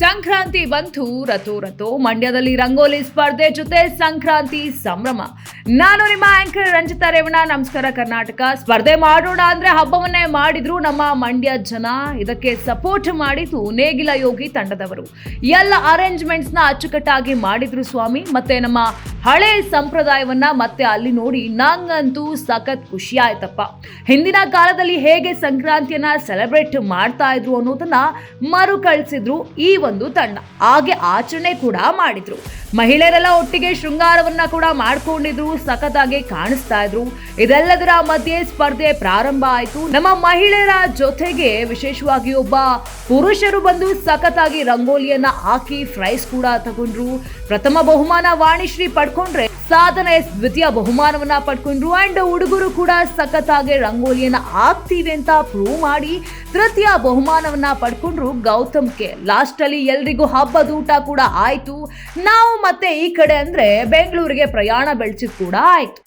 ಸಂಕ್ರಾಂತಿ ಬಂತು ರಥೋ ಮಂಡ್ಯದಲ್ಲಿ ರಂಗೋಲಿ ಸ್ಪರ್ಧೆ ಜೊತೆ ಸಂಕ್ರಾಂತಿ ಸಂಭ್ರಮ. ನಾನು ನಿಮ್ಮ ಆಂಕರ್ ರಂಜಿತಾ ರೇವಣ್ಣ. ನಮಸ್ಕಾರ ಕರ್ನಾಟಕ. ಸ್ಪರ್ಧೆ ಮಾಡೋಣ ಅಂದ್ರೆ ಹಬ್ಬವನ್ನೇ ಮಾಡಿದ್ರು ನಮ್ಮ ಮಂಡ್ಯ ಜನ. ಇದಕ್ಕೆ ಸಪೋರ್ಟ್ ಮಾಡಿದ್ದು ನೇಗಿಲ ಯೋಗಿ ತಂಡದವರು. ಎಲ್ಲ ಅರೇಂಜ್ಮೆಂಟ್ಸ್ ನ ಅಚ್ಚುಕಟ್ಟಾಗಿ ಮಾಡಿದ್ರು ಸ್ವಾಮಿ. ಮತ್ತೆ ನಮ್ಮ ಹಳೆ ಸಂಪ್ರದಾಯವನ್ನ ಮತ್ತೆ ಅಲ್ಲಿ ನೋಡಿ ನಂಗಂತೂ ಸಖತ್ ಖುಷಿ ಆಯ್ತಪ್ಪ. ಹಿಂದಿನ ಕಾಲದಲ್ಲಿ ಹೇಗೆ ಸಂಕ್ರಾಂತಿಯನ್ನ ಸೆಲೆಬ್ರೇಟ್ ಮಾಡ್ತಾ ಇದ್ರು ಅನ್ನೋದನ್ನ ಮರುಕಳಿಸಿದ್ರು ಈ ಒಂದು ತಂಡ. ಹಾಗೆ ಆಚರಣೆ ಕೂಡ ಮಾಡಿದ್ರು. ಮಹಿಳೆಯರೆಲ್ಲ ಒಟ್ಟಿಗೆ ಶೃಂಗಾರವನ್ನ ಕೂಡ ಮಾಡ್ಕೊಂಡಿದ್ರು, ಸಖತ್ತಾಗಿ ಕಾಣಿಸ್ತಾ ಇದ್ರು. ಇದೆಲ್ಲದರ ಮಧ್ಯೆ ಸ್ಪರ್ಧೆ ಪ್ರಾರಂಭ ಆಯ್ತು. ನಮ್ಮ ಮಹಿಳೆಯರ ಜೊತೆಗೆ ವಿಶೇಷವಾಗಿ ಒಬ್ಬ ಪುರುಷರು ಬಂದು ಸಖತ್ತಾಗಿ ರಂಗೋಲಿಯನ್ನ ಹಾಕಿ ಪ್ರೈಸ್ ಕೂಡ ತಗೊಂಡ್ರು. ಪ್ರಥಮ ಬಹುಮಾನ ವಾಣಿಶ್ರೀ ಪಡ್ಕೊಂಡ್ರೆ, ಸಾಧನೆ ದ್ವಿತೀಯ ಬಹುಮಾನವನ್ನ ಪಡ್ಕೊಂಡ್ರು. ಅಂಡ್ ಹುಡುಗರು ಕೂಡ ಸಖತ್ತಾಗಿ ರಂಗೋಲಿಯನ್ನ ಹಾಕ್ತೀವಿ ಅಂತ ಪ್ರೂವ್ ಮಾಡಿ ತೃತೀಯ ಬಹುಮಾನವನ್ನ ಪಡ್ಕೊಂಡ್ರು ಗೌತಮ್ ಕೆ. ಲಾಸ್ಟ್ ಅಲ್ಲಿ ಎಲ್ರಿಗೂ ಹಬ್ಬದ ಊಟ ಕೂಡ ಆಯ್ತು. ನಾವು ಮತ್ತೆ ಈ ಕಡೆ ಅಂದ್ರೆ ಬೆಂಗಳೂರಿಗೆ ಪ್ರಯಾಣ ಬೆಳೆಸಿದ್ ಕೂಡ ಆಯ್ತು.